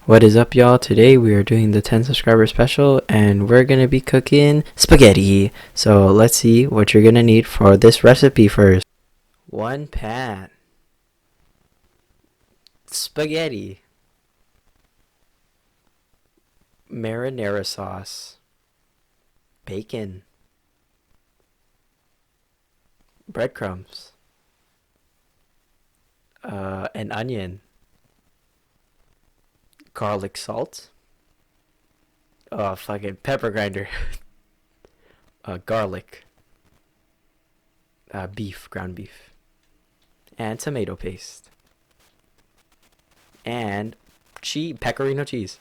What is up, y'all? Today we are doing the 10 subscriber special and we're gonna be cooking spaghetti. So let's see what you're gonna need for this recipe first. 1 pan spaghetti, marinara sauce, bacon, breadcrumbs, an onion, garlic salt, fucking pepper grinder, garlic, ground beef, and tomato paste, and pecorino cheese,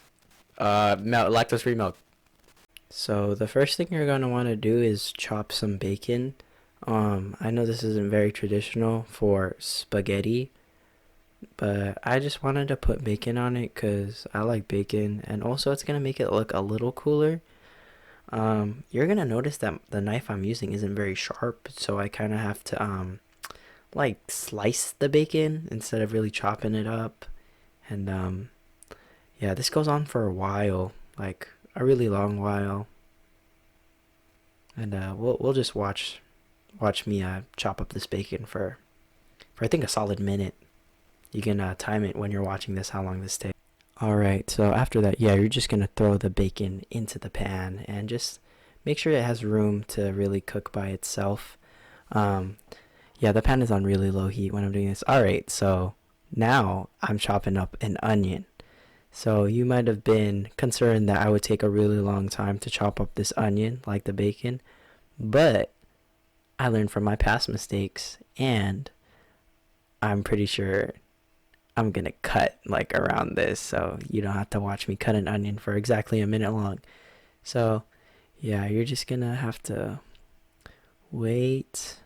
lactose-free milk. So the first thing you're gonna want to do is chop some bacon. I know this isn't very traditional for spaghetti, but I just wanted to put bacon on it because I like bacon, and also it's gonna make it look a little cooler. You're gonna notice that the knife I'm using isn't very sharp, so I kind of have to like slice the bacon instead of really chopping it up. And yeah, this goes on for a while, like a really long while. And we'll just watch me chop up this bacon for I think a solid minute. You can time it when you're watching this how long this takes. Alright, so after that, yeah, you're just gonna throw the bacon into the pan and just make sure it has room to really cook by itself. Yeah, the pan is on really low heat when I'm doing this. Alright, so now I'm chopping up an onion. So you might have been concerned that I would take a really long time to chop up this onion like the bacon, but I learned from my past mistakes, and I'm pretty sure I'm gonna cut like around this, so you don't have to watch me cut an onion for exactly a minute long. So yeah, you're just gonna have to wait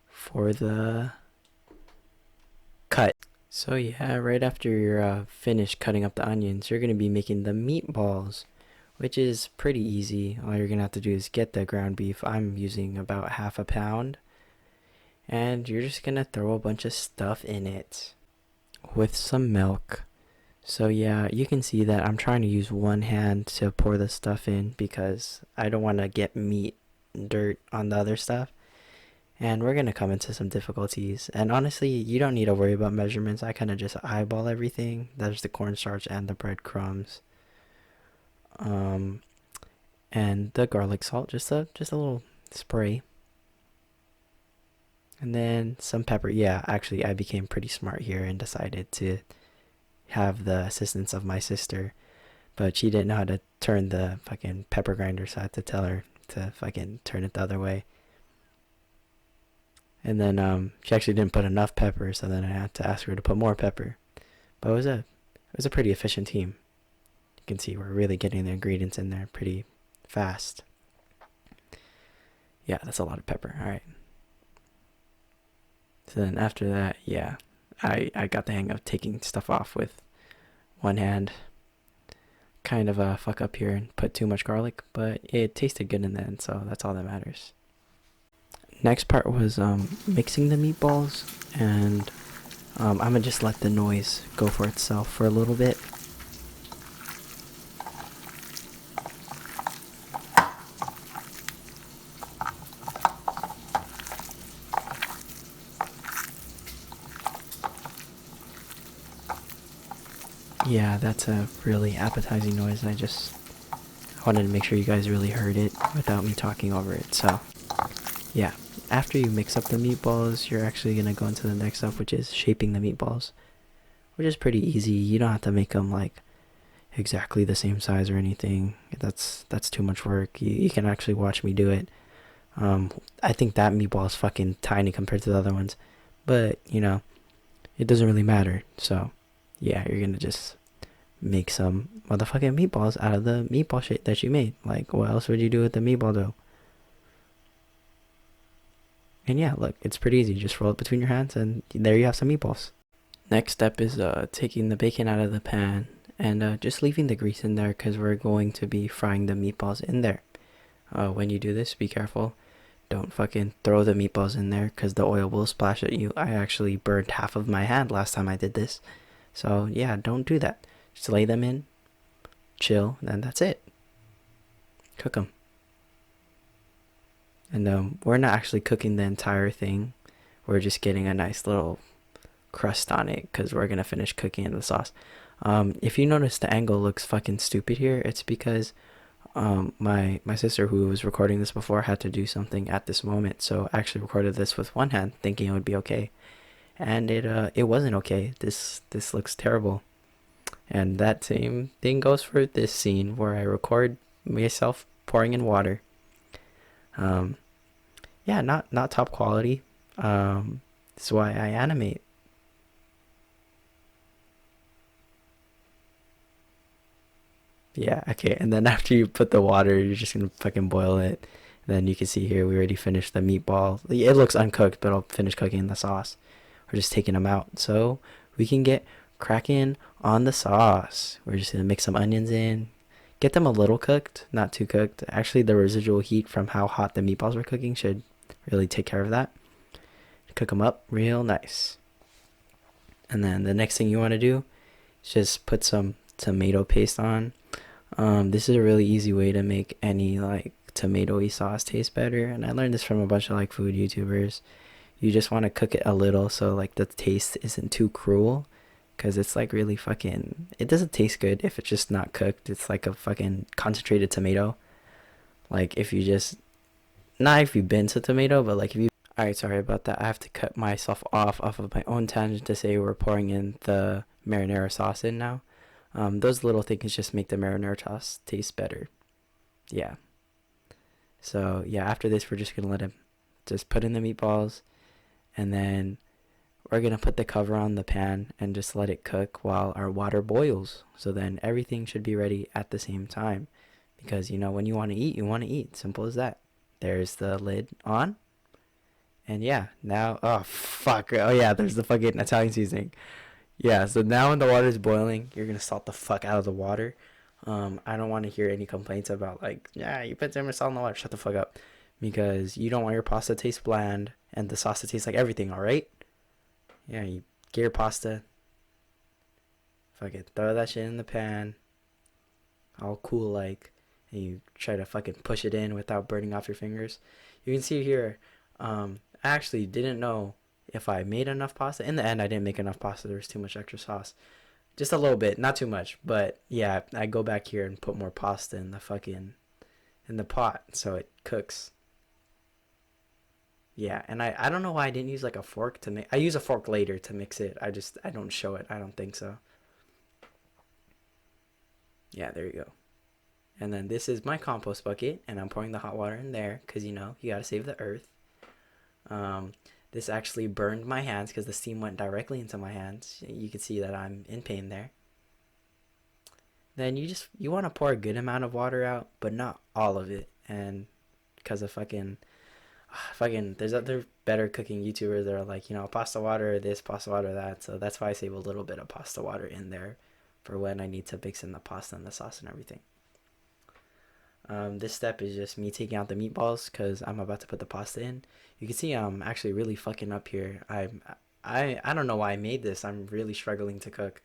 for the cut. So yeah, right after you're finished cutting up the onions, you're gonna be making the meatballs, which is pretty easy. All you're gonna have to do is get the ground beef. I'm using about half a pound, and you're just gonna throw a bunch of stuff in it with some milk. So yeah, you can see that I'm trying to use one hand to pour the stuff in because I don't want to get meat dirt on the other stuff. And we're gonna come into some difficulties. And honestly, you don't need to worry about measurements. I kind of just eyeball everything. There's the cornstarch and the breadcrumbs. And the garlic salt, just a little spray. And then some pepper. Yeah, actually, I became pretty smart here and decided to have the assistance of my sister. But she didn't know how to turn the fucking pepper grinder, so I had to tell her to fucking turn it the other way. And then she actually didn't put enough pepper, so then I had to ask her to put more pepper. But it was a pretty efficient team. You can see we're really getting the ingredients in there pretty fast. Yeah, that's a lot of pepper. All right. So then after that, yeah, I got the hang of taking stuff off with one hand. Kind of a fuck up here and put too much garlic, but it tasted good in the end, so that's all that matters. Next part was mixing the meatballs, and I'm gonna just let the noise go for itself for a little bit. Yeah, that's a really appetizing noise. I wanted to make sure you guys really heard it without me talking over it. So yeah, after you mix up the meatballs, you're actually gonna go into the next step, which is shaping the meatballs, which is pretty easy. You don't have to make them like exactly the same size or anything. That's too much work. You can actually watch me do it. I think that meatball is fucking tiny compared to the other ones, but you know, it doesn't really matter. So yeah, you're gonna just make some motherfucking meatballs out of the meatball shape that you made. Like, what else would you do with the meatball dough? And yeah, look, it's pretty easy. Just roll it between your hands, and there you have some meatballs. Next step is taking the bacon out of the pan and just leaving the grease in there because we're going to be frying the meatballs in there. When you do this, be careful. Don't fucking throw the meatballs in there because the oil will splash at you. I actually burned half of my hand last time I did this. So yeah, don't do that. Just lay them in, chill, and that's it. Cook them. And we're not actually cooking the entire thing. We're just getting a nice little crust on it because we're gonna finish cooking in the sauce. If you notice the angle looks fucking stupid here, it's because my sister, who was recording this before, had to do something at this moment, so I actually recorded this with one hand thinking it would be okay, and it wasn't okay. This looks terrible. And that same thing goes for this scene where I record myself pouring in water. um yeah, not top quality. That's why I animate. Yeah, okay. And then after you put the water, you're just gonna fucking boil it. Then you can see here we already finished the meatball. It looks uncooked, but I'll finish cooking the sauce. We're just taking them out so we can get cracking on the sauce. We're just gonna mix some onions in, get them a little cooked, not too cooked. Actually, the residual heat from how hot the meatballs were cooking should really take care of that. Cook them up real nice. And then the next thing you want to do is just put some tomato paste on. This is a really easy way to make any like tomatoey sauce taste better, and I learned this from a bunch of like food YouTubers. You just want to cook it a little so like the taste isn't too cruel, because it's like really fucking, it doesn't taste good if it's just not cooked. It's like a fucking concentrated tomato. Like if you just, not if you've been to tomato, but like if you, all right, sorry about that. I have to cut myself off of my own tangent to say we're pouring in the marinara sauce in now. Those little things just make the marinara sauce taste better. Yeah. So yeah, after this, we're just gonna let him just put in the meatballs, and then we're gonna put the cover on the pan and just let it cook while our water boils. So then everything should be ready at the same time, because you know when you want to eat, you want to eat. Simple as that. There's the lid on, and yeah, now, oh fuck, oh yeah, there's the fucking Italian seasoning. Yeah, so now when the water is boiling, you're gonna salt the fuck out of the water. I don't want to hear any complaints about like, yeah, you put too much salt in the water. Shut the fuck up, because you don't want your pasta to taste bland and the sauce to taste like everything. All right? Yeah, you get your pasta, fucking throw that shit in the pan, all cool like, and you try to fucking push it in without burning off your fingers. You can see here, I actually didn't know if I made enough pasta. In the end, I didn't make enough pasta. There was too much extra sauce. Just a little bit, not too much. But yeah, I go back here and put more pasta in the pot so it cooks. Yeah, and I don't know why I didn't use like a fork to make. I use a fork later to mix it. I don't show it. I don't think so. Yeah, there you go. And then this is my compost bucket, and I'm pouring the hot water in there because you gotta save the earth. Um, this actually burned my hands because the steam went directly into my hands. You can see that I'm in pain there. Then you want to pour a good amount of water out, but not all of it. And because of fucking, there's other better cooking YouTubers that are like, pasta water this, pasta water that. So that's why I save a little bit of pasta water in there for when I need to mix in the pasta and the sauce and everything. This step is just me taking out the meatballs because I'm about to put the pasta in. You can see I'm actually really fucking up here. I don't know why I made this. I'm really struggling to cook.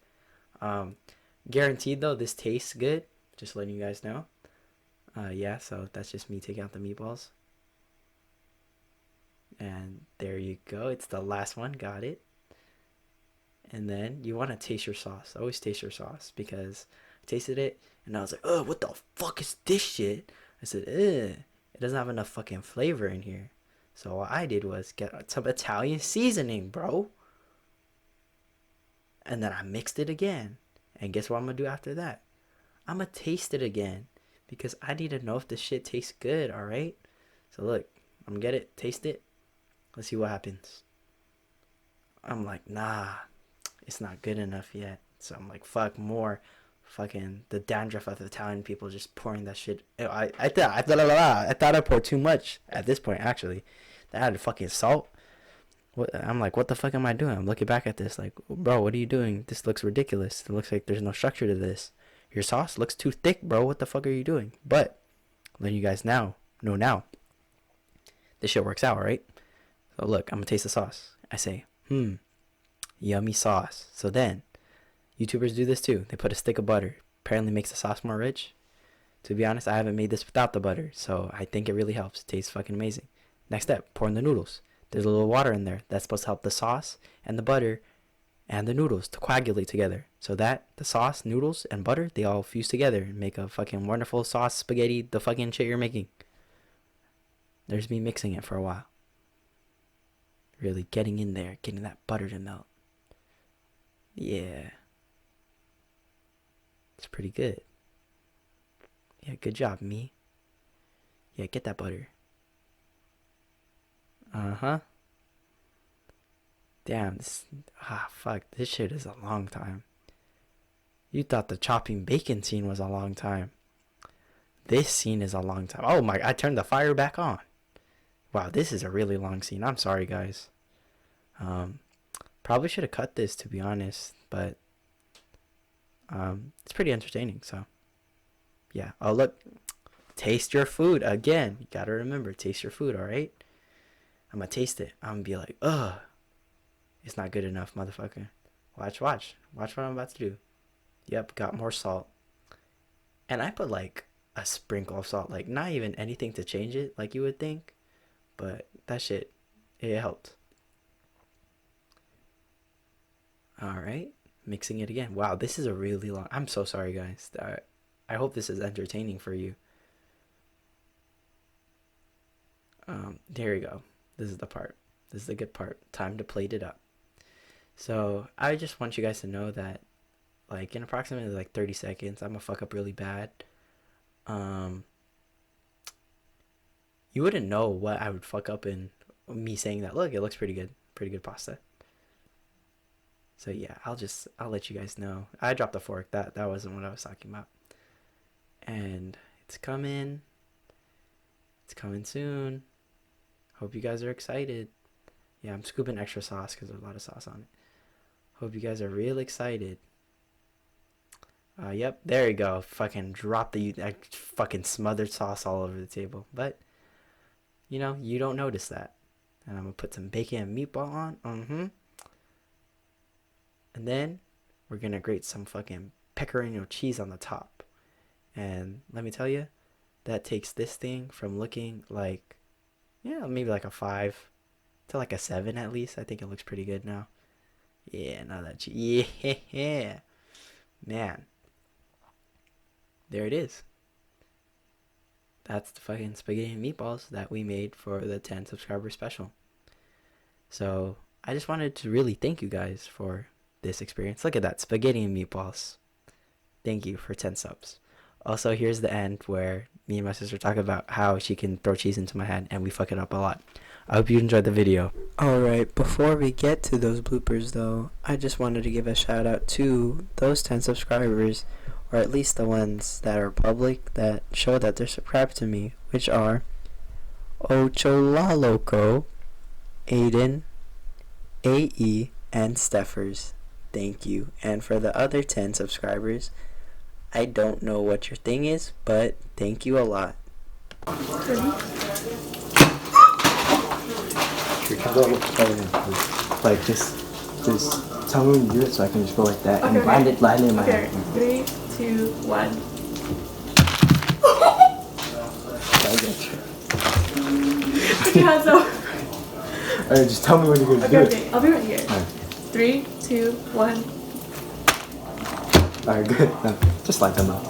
Guaranteed though, this tastes good. Just letting you guys know. Yeah, so that's just me taking out the meatballs. And there you go. It's the last one. Got it. And then you want to taste your sauce. Always taste your sauce, because I tasted it and I was like, oh, what the fuck is this shit? I said, ugh, it doesn't have enough fucking flavor in here. So what I did was get some Italian seasoning, bro. And then I mixed it again. And guess what I'm going to do after that? I'm going to taste it again, because I need to know if this shit tastes good, alright? So look, I'm going to get it, taste it. Let's see what happens. I'm like, nah, it's not good enough yet. So I'm like, fuck more. Fucking the dandruff of Italian people just pouring that shit. I thought I poured too much at this point, actually. They added fucking salt. I'm like, what the fuck am I doing? I'm looking back at this like, bro, what are you doing? This looks ridiculous. It looks like there's no structure to this. Your sauce looks too thick, bro. What the fuck are you doing? But letting you guys know now, this shit works out, right? So look, I'm gonna taste the sauce. I say, yummy sauce. So then YouTubers do this too. They put a stick of butter apparently makes the sauce more rich. To be honest, I haven't made this without the butter, so I think it really helps. It tastes fucking amazing. Next step, pour in the noodles. There's a little water in there that's supposed to help the sauce and the butter and the noodles to coagulate together. So that the sauce, noodles, and butter, they all fuse together and make a fucking wonderful sauce, spaghetti, the fucking shit you're making. There's me mixing it for a while. Really getting in there, getting that butter to melt. Yeah. It's pretty good. Yeah, good job, me. Yeah, get that butter. Uh-huh. Damn, fuck, this shit is a long time. You thought the chopping bacon scene was a long time. This scene is a long time. Oh my, I turned the fire back on. Wow, this is a really long scene. I'm sorry, guys. Probably should have cut this, to be honest, but it's pretty entertaining, so yeah. Oh, look. Taste your food again. You gotta remember, taste your food, alright? I'm gonna taste it. I'm gonna be like, ugh. It's not good enough, motherfucker. Watch what I'm about to do. Yep, got more salt. And I put like a sprinkle of salt, like not even anything to change it like you would think, but that shit, it helped. Alright, mixing it again. Wow, this is a really long, I'm so sorry, guys. I hope this is entertaining for you. There we go. This is the part. This is the good part. Time to plate it up. So I just want you guys to know that, like, in approximately like 30 seconds, I'm gonna fuck up really bad. You wouldn't know what I would fuck up in me saying that. Look, it looks pretty good pasta. So yeah, I'll let you guys know. I dropped the fork. That wasn't what I was talking about. And it's coming soon. Hope you guys are excited. Yeah, I'm scooping extra sauce because there's a lot of sauce on it. Hope you guys are real excited. Yep, there you go. Fucking drop fucking smothered sauce all over the table. But, you know, you don't notice that. And I'm going to put some bacon and meatball on. And then we're going to grate some fucking pecorino cheese on the top. And let me tell you, that takes this thing from looking like, yeah, maybe like a 5 to like a 7 at least. I think it looks pretty good now. Yeah, now that yeah, man. There it is. That's the fucking spaghetti and meatballs that we made for the 10 subscriber special. So I just wanted to really thank you guys for this experience. Look at that, spaghetti and meatballs. Thank you for 10 subs. Also, here's the end where me and my sister talk about how she can throw cheese into my hand and we fuck it up a lot. I hope you enjoyed the video. Alright, before we get to those bloopers though, I just wanted to give a shout out to those 10 subscribers, or at least the ones that are public that show that they're subscribed to me, which are Ocholaloco, Aiden, AE, and Steffers. Thank you. And for the other 10 subscribers, I don't know what your thing is, but thank you a lot. Like, just tell me when you do it so I can just go like that and blind it in my head. 3, 2, 1. Put your hands up. Alright, just tell me when you're gonna do it. Okay, I'll be right here. Right. 3, 2, 1. Alright, good. No, just like them up.